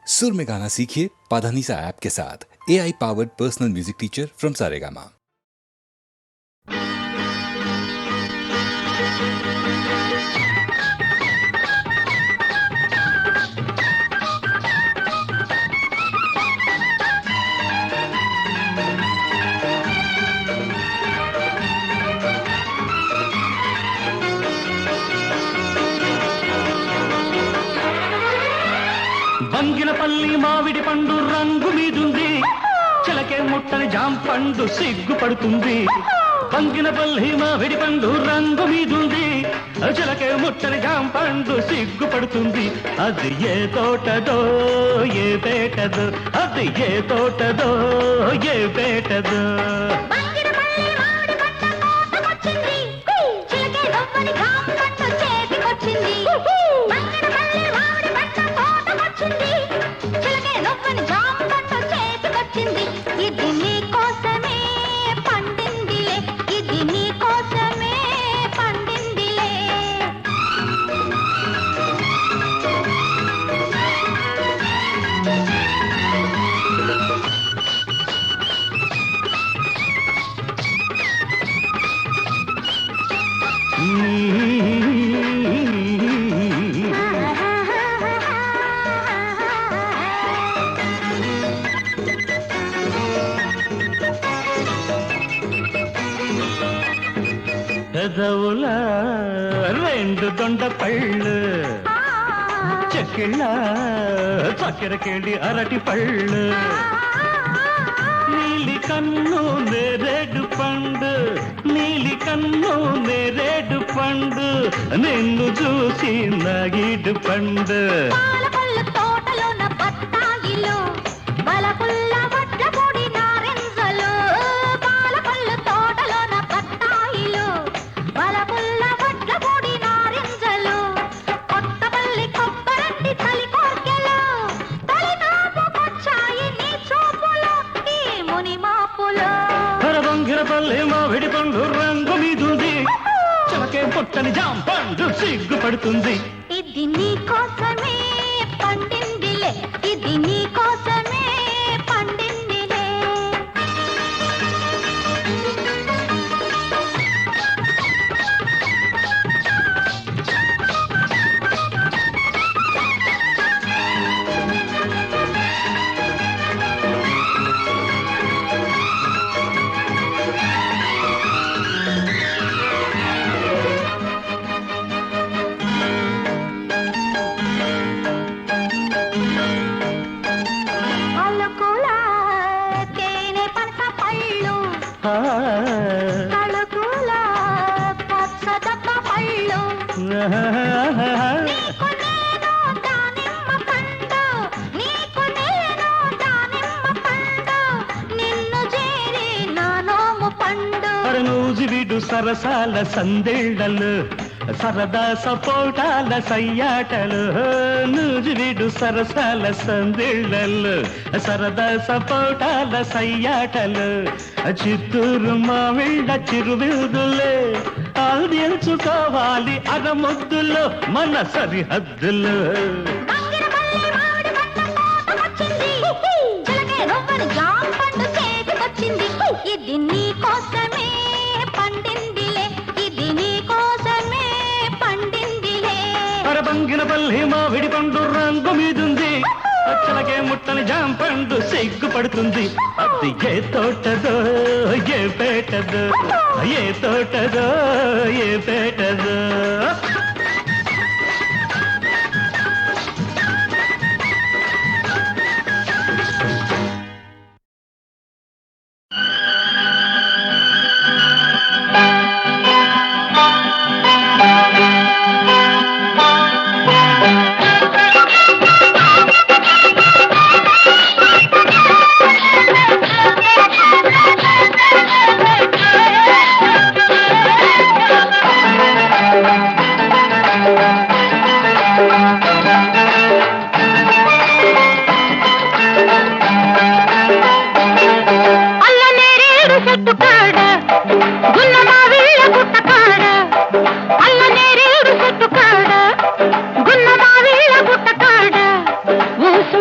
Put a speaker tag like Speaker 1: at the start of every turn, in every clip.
Speaker 1: सुर में गाना सीखिए पाधानीसा ऐप के साथ। AI powered personal music teacher from Saregama.
Speaker 2: Banganapalli మావిడి పండు రంగు మీదుంది, చిలకే ముట్టని జాంపండు సిగ్గుపడుతుంది. బంగినపల్లి మావిడి పండు రంగు మీదుంది, చిలకే ముట్టని జాంపండు సిగ్గుపడుతుంది. అది ఏ తోటదో ఏ పేటదో, అది ఏ తోటదో ఏ పేటదో. పెదవుల రెండు దొండ పళ్ళు, చెక్కిళ్ళ చక్కెరకేళి అరటి పళ్ళు, నీలి కన్ను నేరేడు పండు, నీలి కన్ను నేరేడు పండు, నిన్ను చూసి నగిడు పండు. బంగినపల్లి మావిడి పండు రంగు మీదుంది, చిలకే పుట్టని జాంపండు సిగ్గుపడుతుంది.
Speaker 3: ఇది నీ కోసమే పండిందిలే, ఇది నీ కోసమే పండిందిలే. కళకుల పచ్చదప్ప పళ్ళు, నీకు నేను దానిమ్మ పండు, నీకు నేను దానిమ్మ పండు, నిన్ను చేరి నా నోము పండు.
Speaker 2: నూజివిడు సరసాల సందేళ్లలు, సరదా సపోటాల సయ్యాటలు, నూజివిడు సరసాల సందేళ్లలు, సరదా సపోటాల సయ్యాటలు, చిత్తూరు మావిళ్ళ చిరువిరుదులే ఆల్దించుకోవాలి అరముద్దులు మన సరిహద్దులు.
Speaker 3: ఇది నీ కోసమే పండిందిలే, ఇది నీ కోసమే పండిందిలే.
Speaker 2: బంగినపల్లి మావిడి పండు రంగు మీదుంది, చిలకే ముట్టని జాంపండు సిగ్గుపడుతుంది. అది ఏ తోటదో ఏ పేటదో, ఏ తోటదో ఏ పేటదో.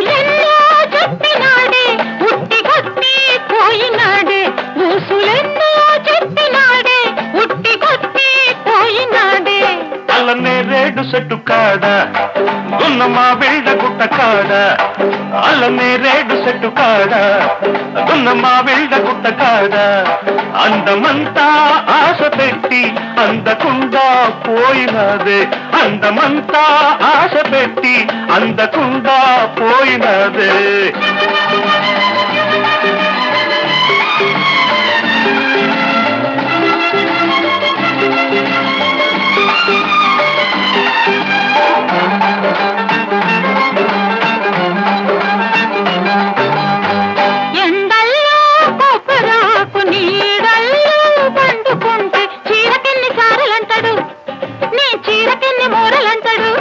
Speaker 3: ఊసులెన్నో చెప్పినాడే ఉట్టి కొట్టి పోయినాడే ఊసులెన్నో చెప్పినాడే ఉట్టి కొట్టి పోయినాడే
Speaker 2: అల్లనే రేడు చెట్టు కాడ గున్నమా బిళ్ళ గుట్ట కాడ అల్లనే రేడు చెట్టు కాడ గున్నమా బిళ్ళ గుట్ట కాడ అందమంతా ఆశ పెట్టి అందకుండా పోయినదే అందమంతా ఆశ పెట్టి అందకుండా పోయినదే
Speaker 3: ఎండల్లో కొబ్బరాకు నీడల్లో పండుకుంటే చీరకెన్ని సారలంటాడు నీ చీరకెన్ని మూరలంటాడు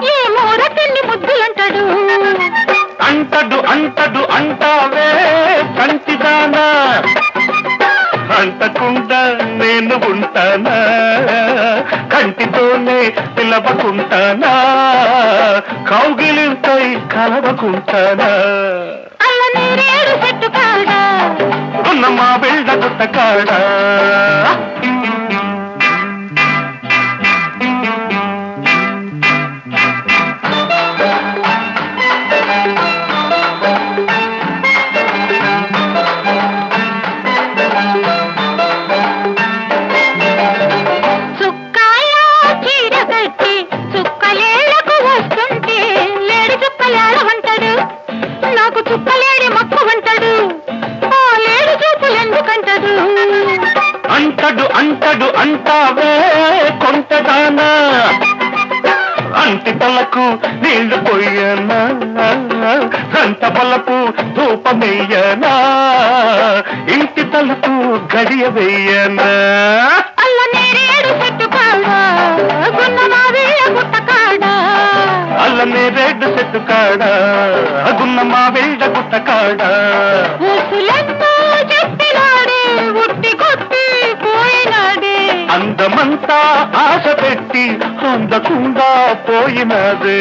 Speaker 3: ఈ మూరకెన్ని ముద్దులంటాడు
Speaker 2: అంటడు అంటడు అంటావే కంటిదానా అంటకుండా నేను ఉంటానా కంటితోనే పిలవకుంటానా కౌగిలింతై కలవకుంటానా
Speaker 3: అల్లనే రేడు చెట్టు కాడా
Speaker 2: ఉన్న మా బిళ్ళ గుట్ట కాడా
Speaker 3: చుక్కాయ చీర కట్టి చుక్కలేళ్లకు వస్తుంటే లేడి చుక్కలేడవంటాడు నాకు చుక్కలేడి మక్కువంటాడు ఆ లేడి చూపులు ఎందుకంటాడు
Speaker 2: అంటడు అంటడు అంటావే కొంటదానా అంటి తలకు నీళ్లు పోయనా సంత బలకు ధూపమెయ్యనా ఇంటి తలకు గడియ వెయ్యనా
Speaker 3: అల్లనే రేడు చెట్టు కాడా గున్నమా వీళ్ళ గుట్ట కాడా
Speaker 2: అల్లనే రేడు చెట్టు కాడా గున్న మా బిళ్ళ గుట్ట కాడా
Speaker 3: ఊసులెన్నో చెప్పినాడే ఉట్టి కొట్టి పోయినాడే
Speaker 2: అందమంతా ఆశ పెట్టి అందకుండా పోయినదే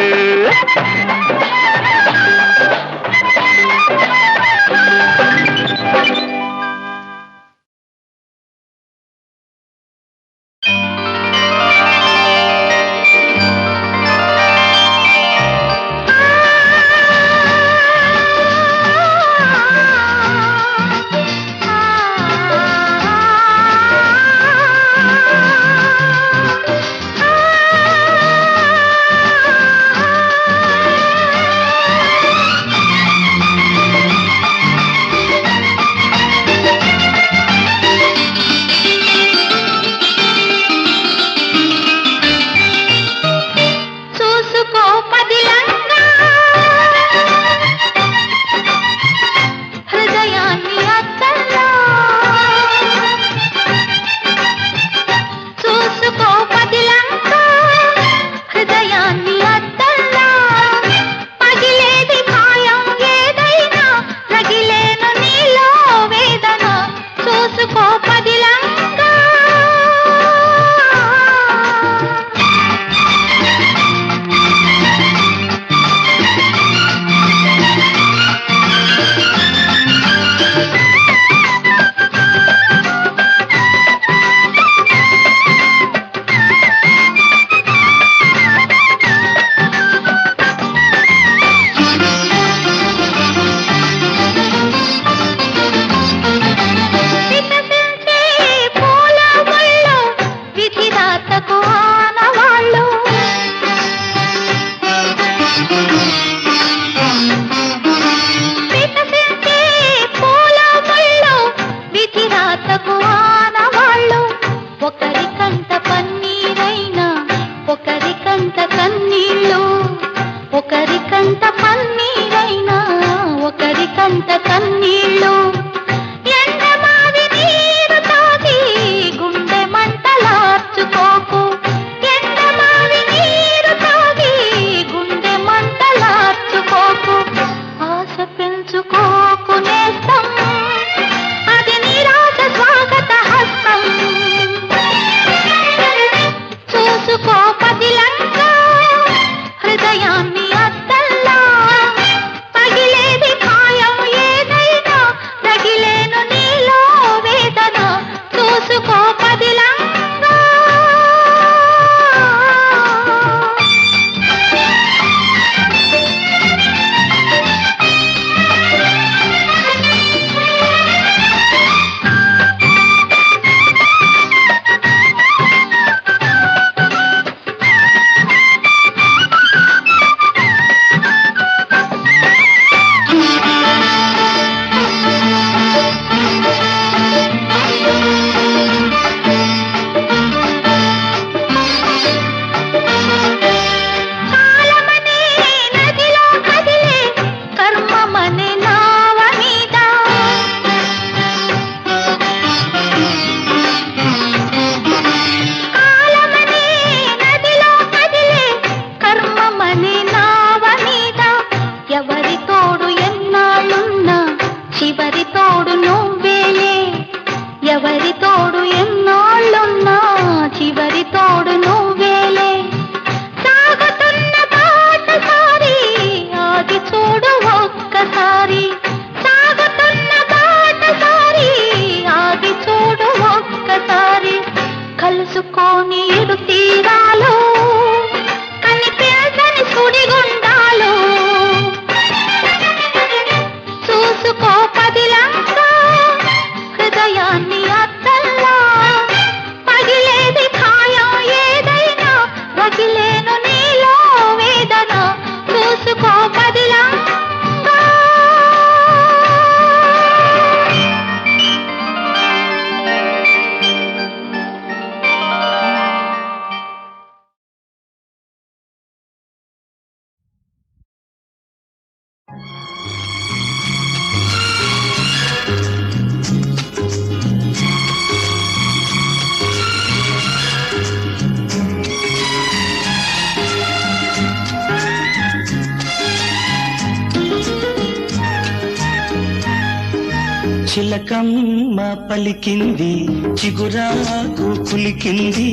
Speaker 4: చిలకమ్మ పలికింది చిగురాకు కులికింది,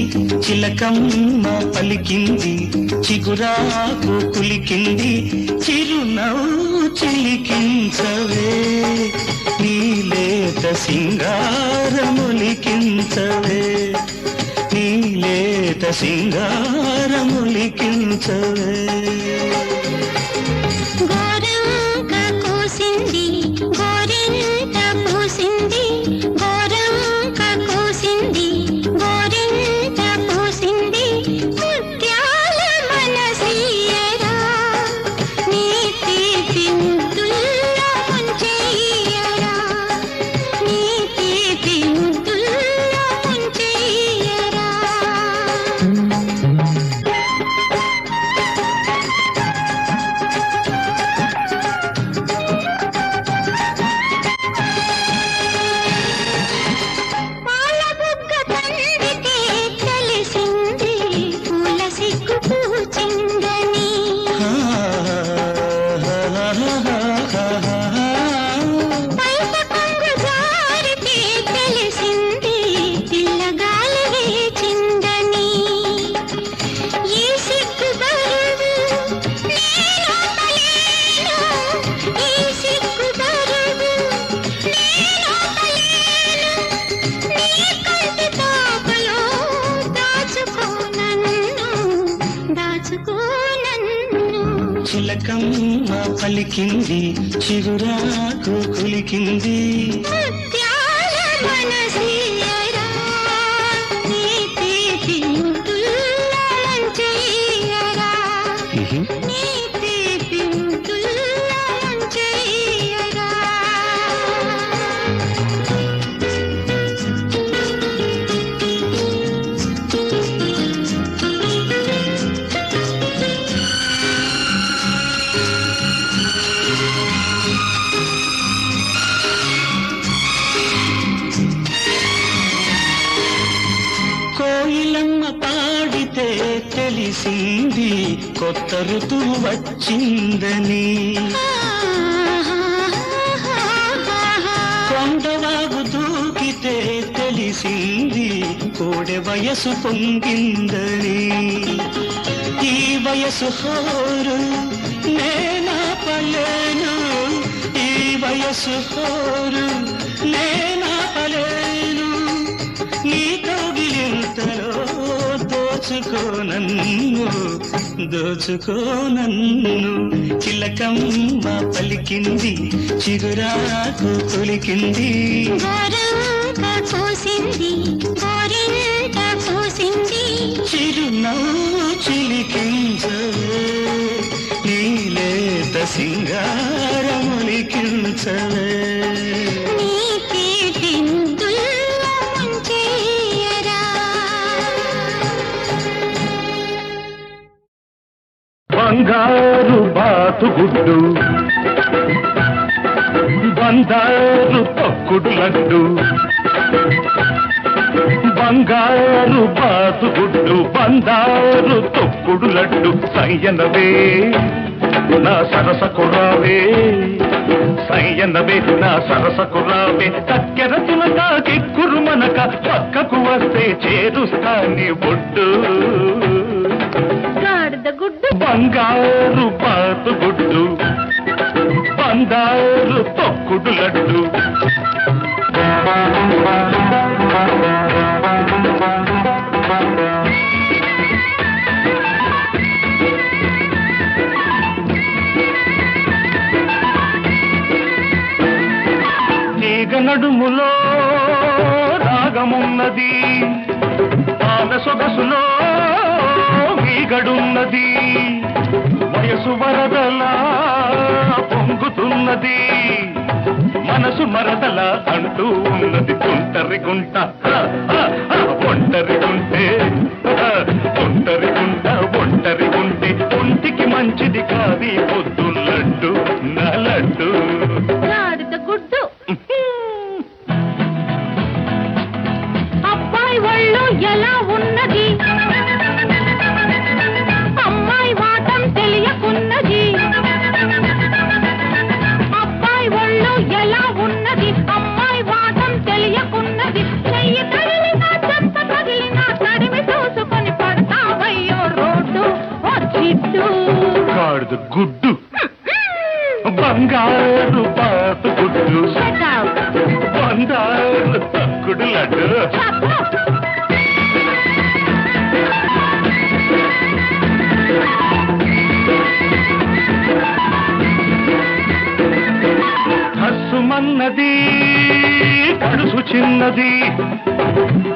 Speaker 4: చిలకమ్మ పలికింది చిగురాకు కులికింది, చిరునవ్వు చిలికించవే నీలేత సింగారములికించవే, నీలేత సింగారములికించవే.
Speaker 3: గోరంక కోసింది గోరింట పూసింది, గోరంక కోసింది గోరింట పూసింది, ముత్యాల మనసీయరా నీ తీపి ముద్దుల్లో ముంచెయ్యరా, నీ తీపి ముద్దుల్లో ముంచెయ్యరా. పాల బుగ్గ తండ్రితే తెలిసింది పూల సిగ్గు పూచిందని, బయట కొంగు జారితే తెలిసింది పిల్లగాలి వేచిందని, ఈ సిగ్గు బరువు నేనోపలేను, ఈ సిగ్గు బరువు నేనోపలేను, నీ కంటి తాపలో దాచుకో నన్ను, దాచుకో నన్ను.
Speaker 4: చిలకమ్మ పలికింది చిగురాకు కులికింది,
Speaker 3: ముత్యాల మనసీయరా నీ తీపి ముద్దుల్లో ముంచెయ్యరా, నీ తీపి ముద్దుల్లో ముంచెయ్యరా.
Speaker 4: కోయిలమ్మ పాడితే తెలిసింది కొత్త ఋతువు వచ్చిందని, కొండవాగు దూకితే తెలిసింది కోడె వయసు పొంగిందని, ఈ వయసు హోరు నేనాపలేను, ఈ వయసు హోరు నేనాపలేను, నీ కౌగిలింతలో దోచుకో నన్ను, దోచుకో నన్ను. చిలకమ్మ పలికింది చిగురాకు కులికింది,
Speaker 3: గోరంక కోసింది గోరింట పూసింది,
Speaker 4: చిరునవ్వు చిలికించవే నీలేత సింగారములికించవే.
Speaker 3: నీ తీపి ముద్దుల్లో ముంచెయ్యరా.
Speaker 2: బంగారు బాతుగుడ్డు బంగారు తొక్కుడు లడ్డు, బంగారు బాతుగుడ్డు బంగారు తొక్కుడు లడ్డు, సయ్యనవే నా సరస కుర్రావే, సయ్యనవే నా సరస కుర్రావే, చక్కెర తునక కిక్కురు మనక పక్కకు వస్తే చేరుస్తా నీ బొడ్డు.
Speaker 3: గాడిద గుడ్డు
Speaker 2: బంగారు బాతుగుడ్డు బంగారు తొక్కుడు లడ్డు. తీగ నడుములో రాగమున్నది, పాల సొగసులో మీగడున్నది, వయసు వరదలా పొంగుతున్నది, మనసు మరదల అంటూ ఉన్నది, తుంటరి గుంట ఒంటరి గుంటే, ఒంటరి గుంట ఒంటరి గుంటే, ఒంటికి మంచిది కాది పొద్దు లడ్డు నా లడ్డు.
Speaker 3: గాడిద గుడ్డు అబ్బాయి ఒళ్ళు ఎలా ఉన్నది, అమ్మాయి వాటం తెలియకున్నది, అబ్బాయి ఒళ్ళు ఎలా ఉన్నది, అమ్మాయి
Speaker 2: బంగారు బాతుగుడ్డు
Speaker 3: Shut up.
Speaker 2: బంగారు తక్కుడు లడ్డు
Speaker 3: Shut up.
Speaker 2: హస్సుమన్నది కడుసు చిన్నది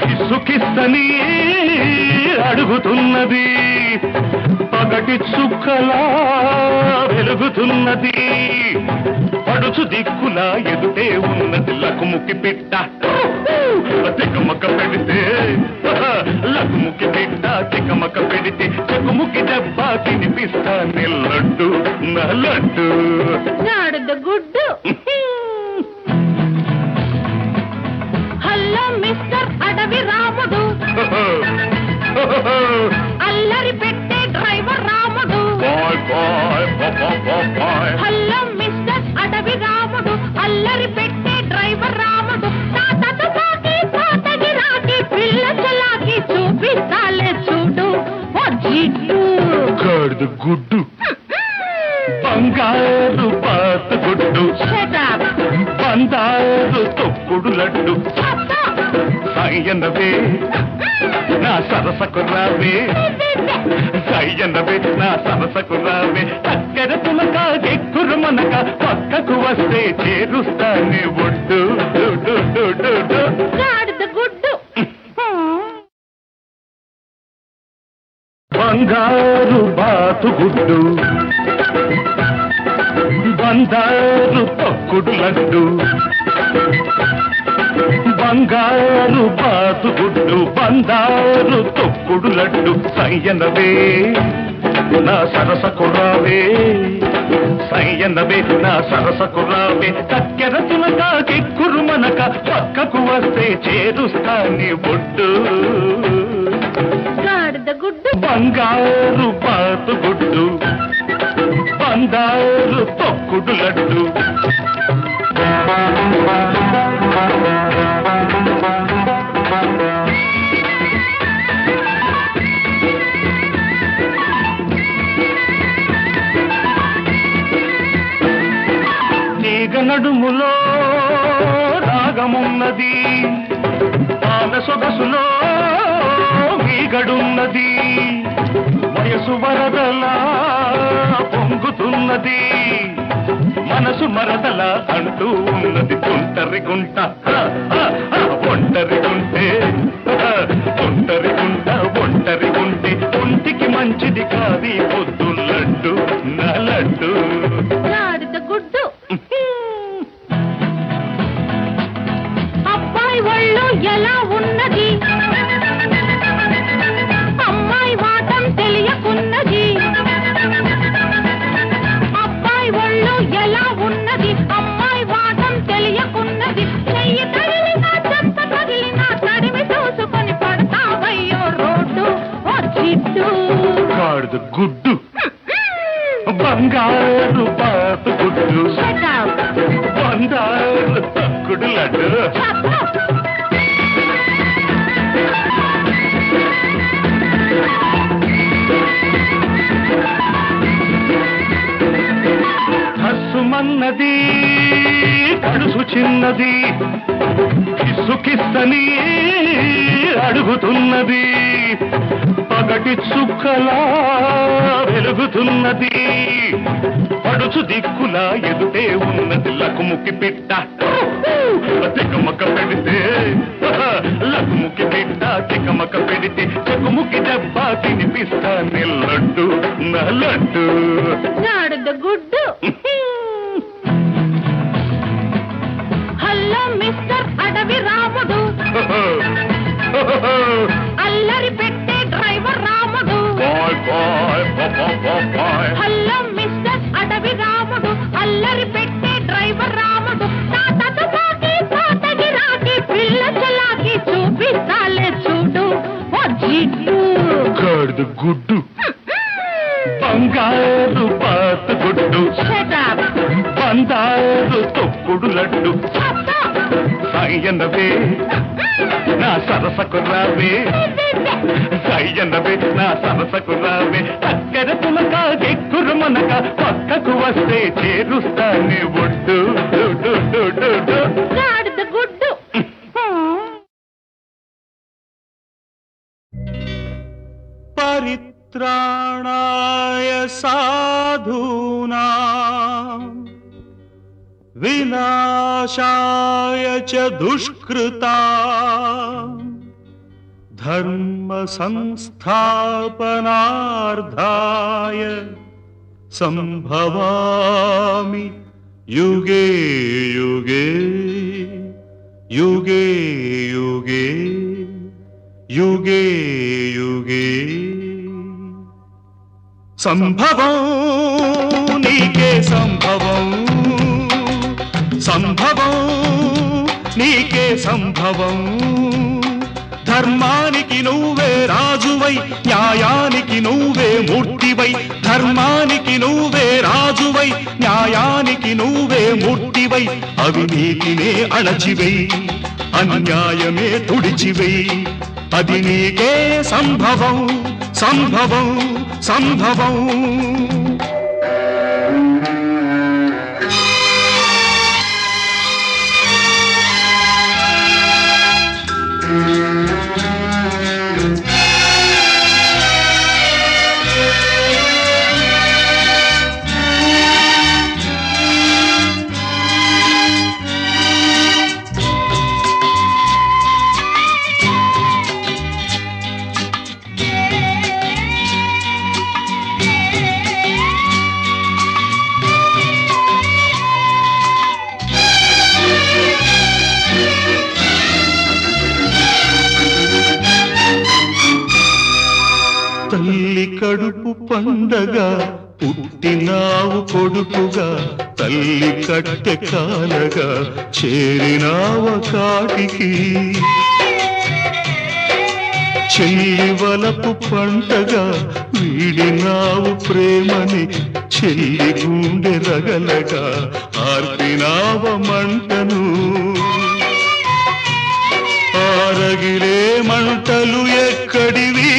Speaker 2: కిస్సుకిస్తని అడుగుతున్నది పగటి చుక్కలా వెలుగుతున్నది పడుచు దిక్కులా ఎదుటే ఉన్నది లకుముకి పిట్ట తికమక పెడితే లకుముకి పిట్ట తికమక పెడితే చెకుముకి దెబ్బ తినిపిస్తా లడ్డు నా లడ్డు
Speaker 3: గాడిద గుడ్డు. హలో మిస్టర్ అడవి రాముడు, అల్లరి పెట్టే driver Ramudu.
Speaker 2: Boy boy boy
Speaker 3: hello mister Adavi Ramudu, అల్లరి పెట్టే డ్రైవర్ రాముడు. తాతకు పాకి తాతకి రాకి పిల్ల చలాకి చూపిస్తాలే చూడు ఓ జిడ్డు.
Speaker 2: గాడిద గుడ్డు బంగారు బాతుగుడ్డు
Speaker 3: Shut up.
Speaker 2: బంగారు తొక్కుడు లడ్డు సాయన్నవే నా సరసకు రావే సాయన్నవే నా సరసకు రావే చక్కెర తులక ఎక్కురు మనక పక్కకు వస్తే చేరుస్తానే ఒడ్డు
Speaker 3: గాడిద గుడ్డు.
Speaker 2: బంగారు బాతుగుడ్డు బంగారు తొక్కుడు లడ్డు బంగారు బాతుగుడ్డు బంగారు తొక్కుడు లడ్డు సయ్యనవే నా సరసకు రావే సయ్యనవే నా సరసకు రావే చక్కెర తులక కెక్కురు మనక పక్కకు వస్తే చేరుస్తాని ఒడ్డు
Speaker 3: గాడిద గుడ్డు.
Speaker 2: బంగారు బాతుగుడ్డు బంగారు తొక్కుడు లడ్డు తీగ నడుములో రాగమున్నది పాద సొగసులో వీగడున్నది వయసు వరదలా పొంగుతున్నది మనసు మరదల అంటూ ఉన్నది తుంటరి గుంట ఒంటరి గుంటే ఒంటరి గుంట ఒంటరి గుంటే ఒంటికి మంచిది కాది పొద్దు లడ్డు నా లడ్డు
Speaker 3: గాడిద గుడ్డు. అబ్బాయి ఒళ్ళు ఎలా ఉన్నది, అమ్మాయి వాటం తెలియకున్నది. అబ్బాయి ఒళ్ళు ఎలా ఉన్నది, అమ్మాయి వాటం తెలియకున్నది. చెయ్యి తగిలినా చెత్త తగిలినా తడిమి చూసుకొని పడతావయ్యో రోడ్డు ఓ జిడ్డు.
Speaker 2: గాడిద గుడ్డు బంగారు బాతుగుడ్డు
Speaker 3: Shut up.
Speaker 2: బంగారు తక్కుడు లడ్డు
Speaker 3: Shut up.
Speaker 2: హస్సుమన్నది కడుసు చిన్నది కిస్సుకిస్తని అడుగుతున్నది పగటి చుక్కలా వెలుగుతున్నది పడుచు దిక్కులా ఎదుటే ఉన్నది లకుముకి పిట్ట తికమక పెడితే లకుముకి పిట్ట తికమక పెడితే చెకుముకి దెబ్బ తినిపిస్తా లడ్డు నా లడ్డు
Speaker 3: గాడిద గుడ్డు. హలో మిస్టర్ అడవి రాముడు, అల్లరి పెట్టే driver Ramudu.
Speaker 2: Boy boy boy
Speaker 3: hello mister Adavi Ramudu, అల్లరి పెట్టే డ్రైవర్ రాముడు. తాతకు పాకి తాతకి రాకి పిల్ల చలాకి చూపిస్తాలే చూడు ఓ జిడ్డు.
Speaker 2: గాడిద గుడ్డు బంగారు బాతుగుడ్డు
Speaker 3: Shut up.
Speaker 2: బంగారు తొక్కుడు లడ్డు
Speaker 3: Shut up.
Speaker 2: సాయన్నవే నా సరసకు రావే చెయ్యనవే నా సరసకు రావే చక్కెర తులక ఎక్కురు మనక పక్కకు వస్తే చేరుస్తానే ఒడ్డు
Speaker 3: గాడిద గుడ్డు
Speaker 4: పరిత్రాణాయ సాధూనాం వినాశాయ చ దుష్కృతాం ధర్మ సంస్థాపనార్థాయ సంభవామి యుగే యుగే యుగే యుగే యుగే యుగే సంభవం నీకే సంభవం సంభవం నీకే సంభవం ధర్మానికి నువ్వే రాజువై న్యాయానికి నువ్వే మూర్తివై ధర్మానికి నువ్వే రాజువై న్యాయానికి నువ్వే మూర్తివై అవినీతినే అణచివై అన్యాయమే తుడిచివై అది నీకే సంభవం సంభవం సంభవం తల్లి కడుపు పండగ పుట్టినావు కొడుకుగా తల్లి కట్టె కాలగా చేరినావ కాటికి చెల్లి వలపు పంటగా వీడినావు ప్రేమని చెల్లి గుండె రగలగా ఆర్పినావ మంటను ఆరగిలే మంటలు ఎక్కడివి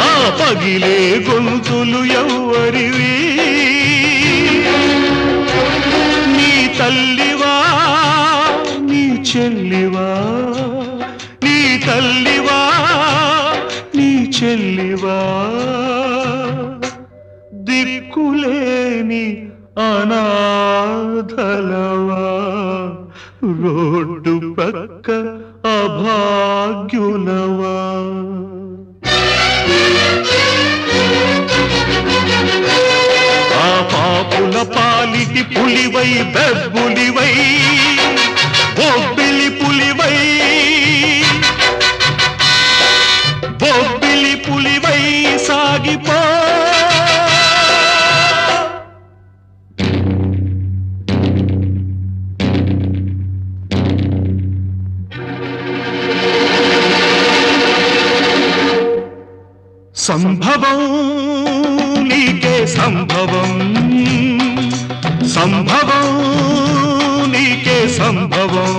Speaker 4: ఆ పగిలే గొంతులు ఎవ్వరివి నీ తల్లివా నీ చెల్లివా నీ తల్లివా నీ చెల్లివా దిక్కులేని అనాథలవా రోడ్డు పక్క అభాగ్యులవా ఆ పాపుల పాలిటి పులివై బెబ్బులివై బొబ్బిలి పులివై బొబ్బిలి పులివై సాగిపో సంభవం నీకే సంభవం సంభవం నీకే సంభవం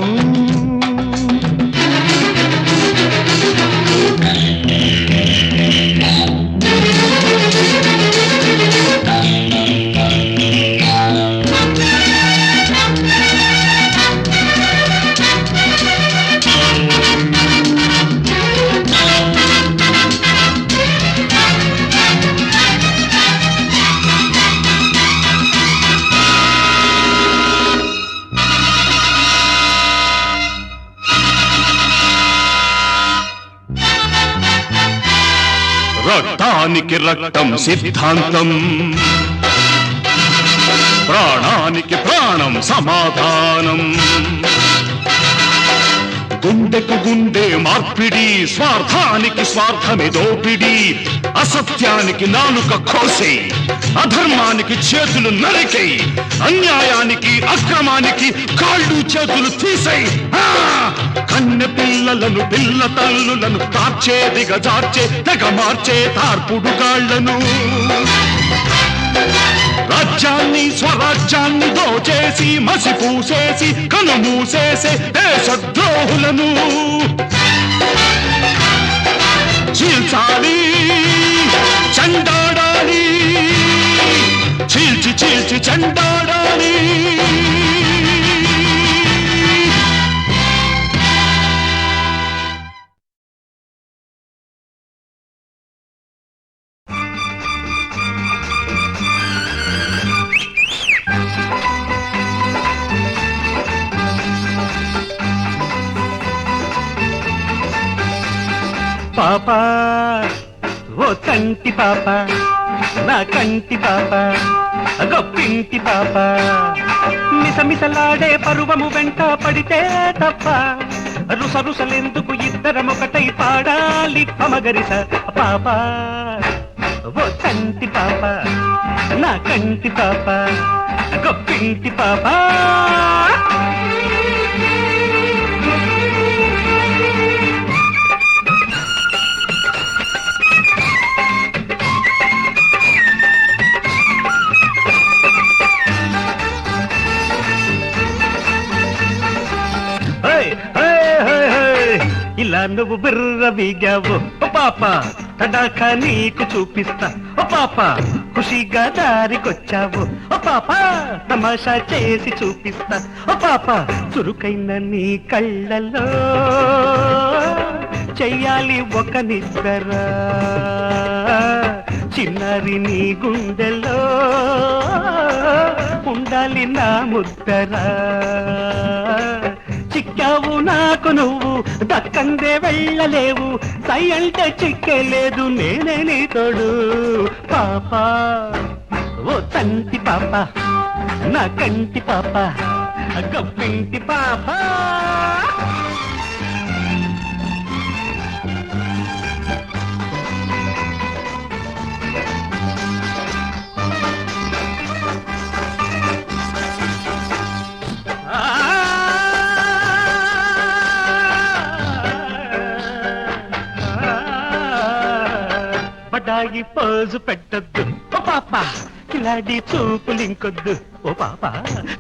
Speaker 4: రక్తానికి రక్తం సిద్ధాంతం ప్రాణానికి ప్రాణం సమాధానం గుండెకు గుండె మార్పిడి స్వార్థానికి స్వార్థమే దోపిడి అసత్యానికి నాలుక కోసే అధర్మానికి చేతులు నరికై అన్యాయానికి అక్రమానికి కాళ్ళు చేతులు తీసై కన్నె పిల్లలను పిల్ల తల్లులను తార్చే దిగజార్చే తెగ మార్చే తార్పుడు గాళ్లను రాజ్యాన్ని స్వరాజ్యాన్ని దోచేసి మసి పూసేసి కనుమూసేసే దేశద్రోహులను చీల్చాలి చండాడాలి చీల్చి చీల్చి చండాడాలి
Speaker 2: పాప ఓ కంటి పాప నా కంటి పాప గొప్పింటి పాప మిసమిసలాడే పరువము వెంట పడితే తప్ప రుసరుసలెందుకు ఇద్దరమొకటై పాడాలి పమగరిస పాప ఓ కంటి పాప నా కంటి పాప గొప్పింటి పాప ఇలా నువ్వు బిర్ర వీగావు ఓ పాప తడాక నీకు చూపిస్తా ఓ పాప ఖుషిగా దారికొచ్చావు ఓ పాప తమాషా చేసి చూపిస్తా ఓ పాప చురుకైన నీ కళ్ళలో చెయ్యాలి ఒక నిద్ర చిన్నారి నీ గుండెలో ఉండాలి నా ముద్దర చిక్కావు నాకు నువ్వు దక్కందే వెళ్ళలేవు సై అంటే చిక్కేలేదు నేనే నీ తోడు పాప ఓ తంటి పాప నా కంటి పాప గొప్పింటి పాప బడాయి పోజు పెట్టద్దు ఓ పాప కిలాడి చూపులింకొద్దు ఓ పాప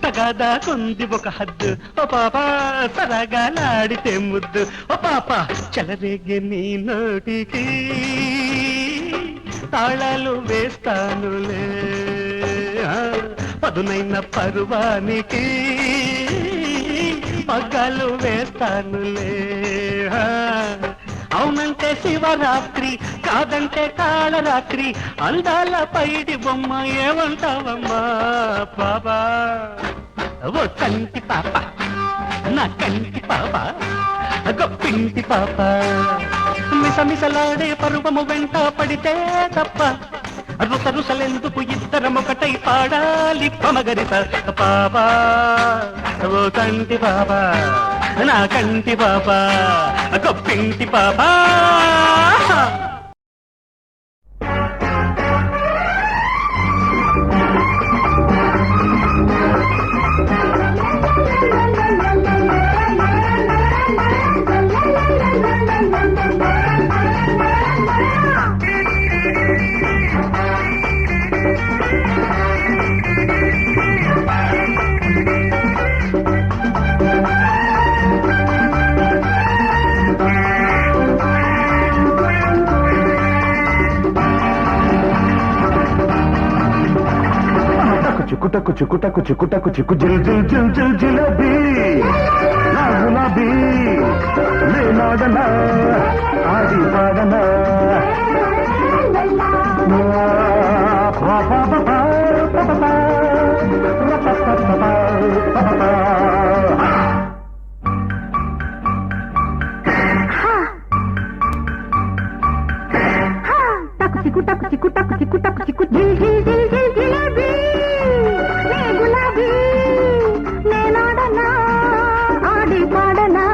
Speaker 2: తగాదా కొంది ఒక హద్దు ఓ పాప సరగా లాడితే ముద్దు ఓ పాప చెలరేగే నీ నోటికి తాళాలు వేస్తానులే పదునైన పరువానికి పగ్గాలు వేస్తానులే అవునంటే శివరాత్రి కాదంటే కాళరాత్రి అందాల పైడి బొమ్మ ఏమంటావమ్మా బాబా ఓ కంటి పాప నా కంటి పాప గొప్పింటి పాప మిసమిసలాడే పరువము వెంట పడితే తప్ప రుసరుసలెందుకు ఇద్దరమొకటై పాడాలి పమగరిత పాపా ఓ కంటి పాప నా కంటి పాప గొప్పింటి పాప
Speaker 5: చిక్కుటకు చిక్కుటకు చిక్కుటకు చిక్కు జిల్ జిల్ జిల్ జిల్ జిలేబీ నా గులాబీ నేనాడనా ఆడి పాడనా
Speaker 3: చిక్కుటకు చిక్కుటకు చిక్కుటకు చిక్కు జిల్ జిల్ జిల్ జిల్ జిలేబీ గులాబీ నేనాడనా ఆడి పాడనా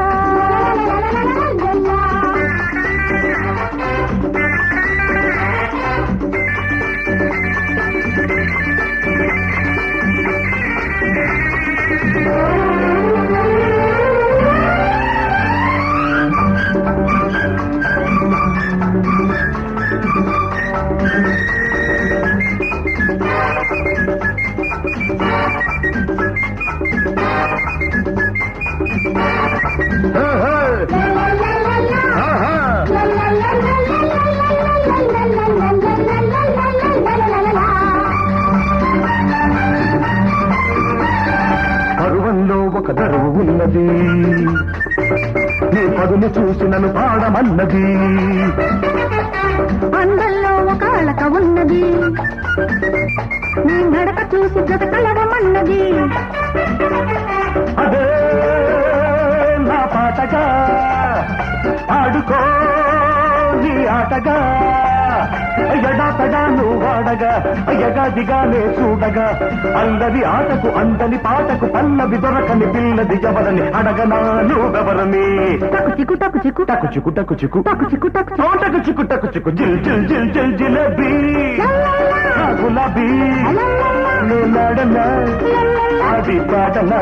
Speaker 5: ఉన్నది నీ పదుని చూసి నన్ను పాడమన్నది
Speaker 3: అందంలో ఒక అలక ఉన్నది నీ నడక చూసి జత కలవమన్నది
Speaker 5: అదే నా పాటగా ఆడుకో నీ ఆటగా ఎడాతగా నువ్వు వాడగా ఎగాదిగానే చూడగా అందరి ఆటకు అందని పాటకు పల్లవి దొరకని పిల్లది ఎవరని అడగనా నువ్వెవరని
Speaker 3: టకు చిక్కు టకు చిక్కు
Speaker 5: టకు చిక్కు టకు చిక్కు
Speaker 3: టకు చిక్కు టకు చిక్కు
Speaker 5: టకు చిక్కు టకు చిక్కు జిల్ జిల్ జిల్ జిల్ జిలేబీ గులాబీ నేనాడనా అది పాటనా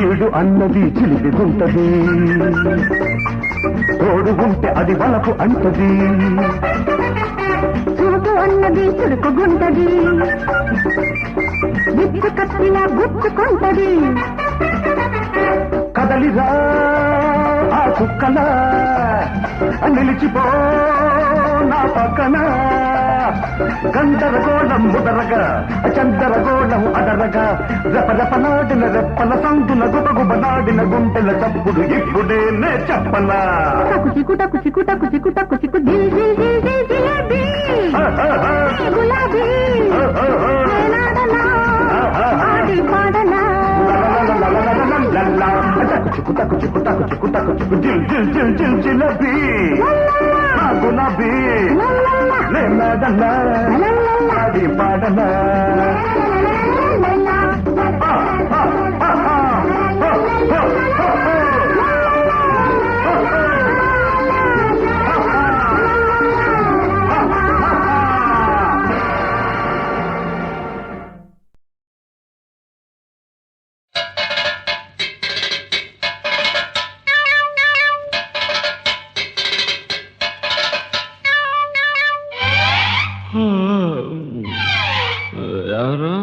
Speaker 5: ఈడు అన్నది చిలిపిగుంటది తోడు ఉంటే అది వలపు అంటది
Speaker 3: చూపు అన్నది చురుకుగుంటది విత్తు కత్తిన గుచ్చుకుంటది
Speaker 5: కదలిరా ఆ కుక్కల నిలిచిపో నా పక్కన గందరగోళం ముదరగా చందరగోళం అదరగా రెపరెపనాడిన రెప్పల సందుల గుబగుబనాడిన గుంటెల చప్పుడు ఇప్పుడే నే చెప్పలా
Speaker 3: టకు చిక్కు టకు చిక్కు టకు చిక్కు టకు చిక్కు జిల్ జిల్ జిల్ జిల్ జిలేబీ గులాబీ నేనాడనా ఆడి పాడనా
Speaker 5: టకు చిక్కు టకు చిక్కు టకు చిక్కు టకు చిక్కు జిల్ జిల్ జిల్ జిల్ జిలేబీ గులాబీ నేనాడనా అది పాడనా
Speaker 4: ఎవరు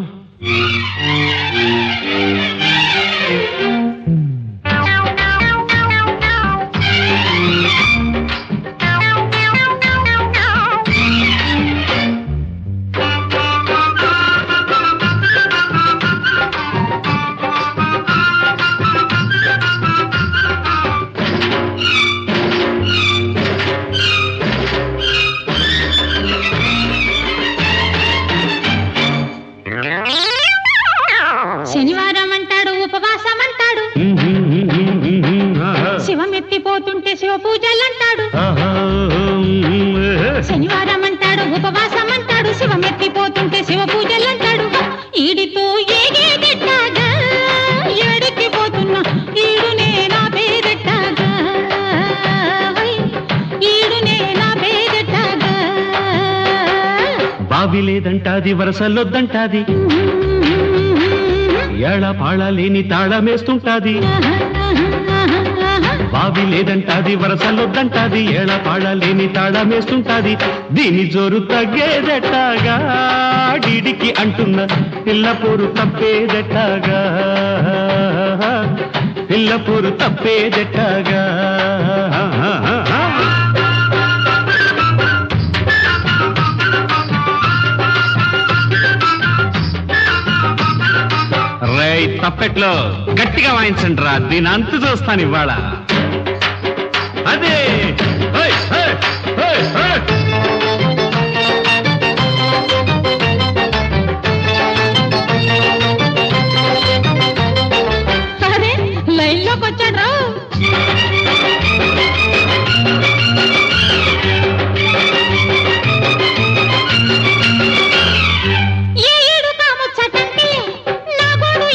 Speaker 3: శనివారం అంటాడు ఉపవాసం అంటాడు శివం ఎత్తిపోతుంటే శివ పూజలు అంటాడు శనివారం అంటాడు ఉపవాసం అంటాడు శివం ఎత్తిపోతుంటే శివ పూజలు అంటాడు ఈడితో ఏగేదెట్టాగా ఏడెక్కిపోతున్నా ఈడునే నా పేరెట్టాగా ఈడునే నా పేరెట్టాగా
Speaker 2: బావి లేదంటాది వరసలొద్దంటాది ఏళ పాళ లేని తాళమేస్తుంటాది బావి లేదంటాది వరసలొద్దంటాది ఏళ పాళ లేని తాళమేస్తుంటాది దీని జోరు తగ్గేదెట్టాగా డిడికి అంటున్న పిల్లపూరు తప్పేదెట్టాగా పిల్లపూరు తప్పేదెట్టాగా తప్పెట్లో గట్టిగా వాయించండి రా దీని అంతు చూస్తాను ఇవాళ అదే
Speaker 3: సరే లైన్లోకి వచ్చాడు ఏడు కాముచ్చటంటే నా గోడు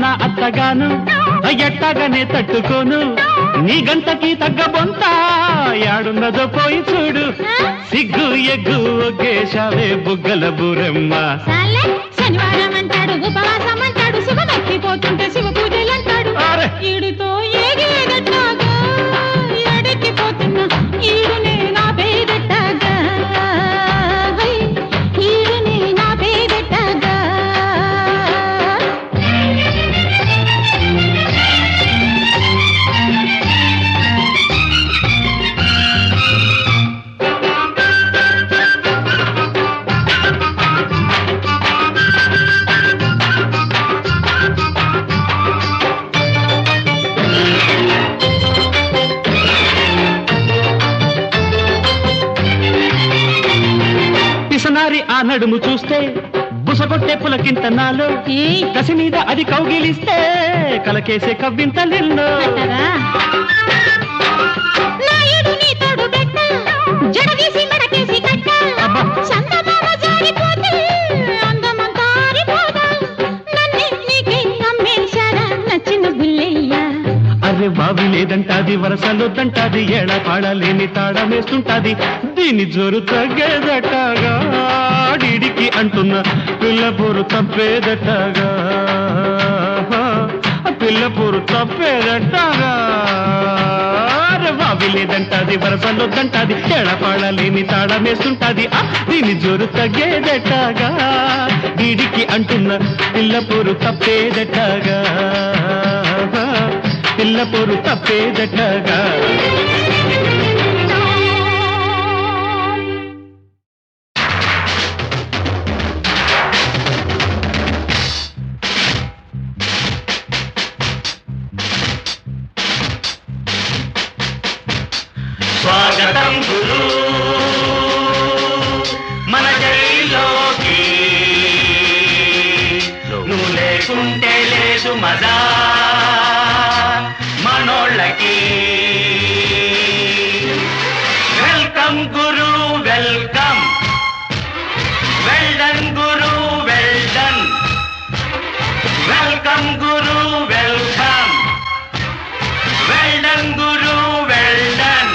Speaker 2: నా అత్తగాను ఎట్టాగానే తట్టుకోను నీ గంటకి తగ్గ బొంత యాడున్నదో పోయి చూడు సిగ్గు ఎగ్గు ఒగ్గేశావే బుగ్గల బూరమ్మ
Speaker 3: సాలే శనివారం అంటాడు ఉపవాసం అంటాడు శివ నొప్పిపోతుంటే శివ పూజలు అంటాడు
Speaker 2: అరే!
Speaker 3: ఈడుతో ఏగేదట్టాగా ఎడెక్కిపోతున్నా ఈడునే నా పేదట్టాగా ఈడునే నా పేదట్టాగా
Speaker 2: పిసనారి ఆ నడుము చూస్తే బుసగొట్టే పులకింత నాలో
Speaker 3: ఏయ్,
Speaker 2: కసి మీద అది కౌగిలిస్తే కలకేసే కవ్వింతలెన్నో
Speaker 3: పెట్టరా? నాయుడు నీ తోడు పెట్ట, జడగీసి మెడకేసి కట్ట.
Speaker 2: అబ్బా!
Speaker 3: చందమామ జారిపోతే అందమంతా ఆరిపోదా. నన్నే నీకే నమ్మేశారా నచ్చిన బుల్లెయ్య.
Speaker 2: అరే బావి లేదంటాది వరసలొద్దంటాది ఏడా పాడలేని తాళమేస్తుంటాది దీని జోరు తగ్గేదటగా డిడికి అంటున్న పిల్ల పొరు తప్పేదటగా పిల్ల పొరు తప్పేదటగా అరే బావి లేదంటాది వరసలొద్దంటాది ఏడా పాడలేని తాళమేస్తుంటాది దీని జోరు తగ్గేదటగా డిడికి అంటున్న పిల్ల పొరు తప్పేదటగా పిల్ల పొరు తప్పేదటగా
Speaker 4: స్వాగతం గురు మన జైల్లోకి నువ్వు లేకుంటే లేదు మజా మనోళ్ళకి వెల్కమ్ గురు వెల్కమ్ వెల్డన్ గురు వెల్డన్ వెల్కమ్ గురు వెల్కమ్ వెల్డన్ గురు వెల్డన్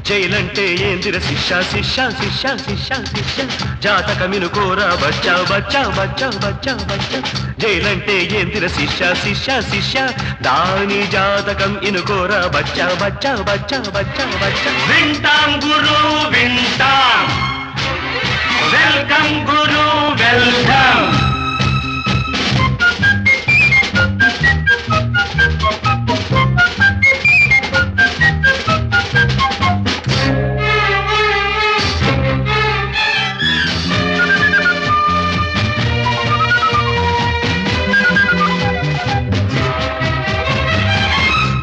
Speaker 2: జైలంటే ఏందిర శిక్ష శిక్ష శిక్ష శిక్ష శిక్ష జాతకమిను కోరా బచ్చా బచ్చా బచ్చా బచ్చా బచ్చా జైలంటే ఏందిర శిక్ష శిక్ష శిక్ష దాని జాతకం ఇనుకోరా బచ్చా బచ్చా బచ్చా బచ్చా బచ్చా
Speaker 4: వింటాం గురు వింటాం వెల్కమ్ గురు వెల్కమ్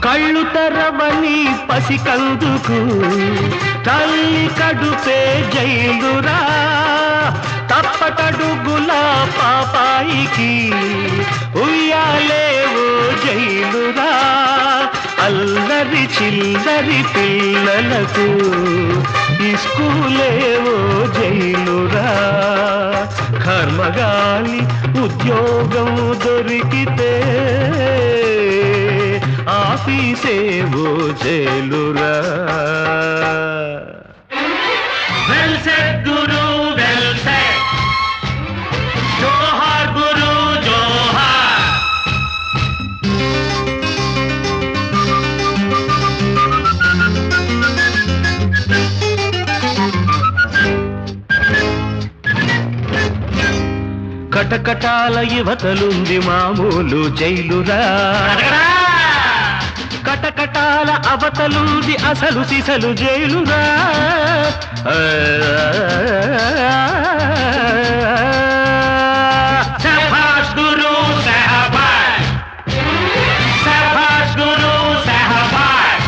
Speaker 2: కళ్ళు తెరవని పసికందుకు తల్లి కడుపే జైలురా తప్పటడుగుల పాపాయికి ఉయ్యాలేవో జైలురా అల్లరి చిల్లరి పిల్లలకు ఇస్కూలేవో జైలురా కర్మగాలి ఉద్యోగం దొరికితే ఆఫీసేవో జైలురా
Speaker 4: వెల్ సెట్ గురు వెల్ సెట్ జోహార్ గురు జోహార్
Speaker 2: కటకటాల యువతలుంది మామూలు జైలురా కటకటాల అవతలుంది అసలు సిసలు జైలురా
Speaker 4: సభాష్ గురు సహబాష్ సభాష్ గురు సహబాష్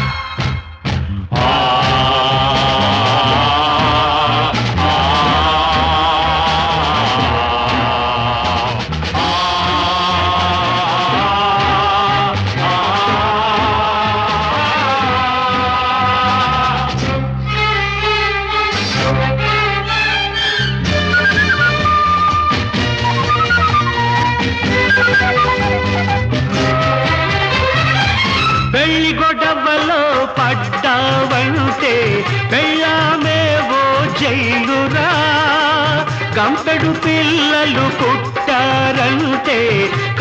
Speaker 2: పడ్డావంటే పెళ్ళామేవో జైలురా, గంపెడు పిల్లలు పుట్టారంటే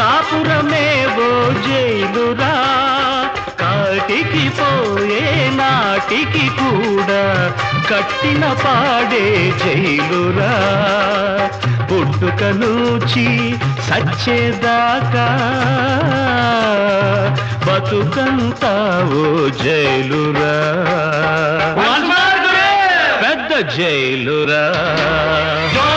Speaker 2: కాపురమేవో జైలురా, కాటికి పోయే నాటికి కూడా కట్టిన పాడే జైలురా, పుట్టుక నుంచి సచ్చేదాకా బతుకంతా ఓ జైలురా,
Speaker 4: Once more, Guru!
Speaker 2: పెద్ద జైలురా.
Speaker 4: Jai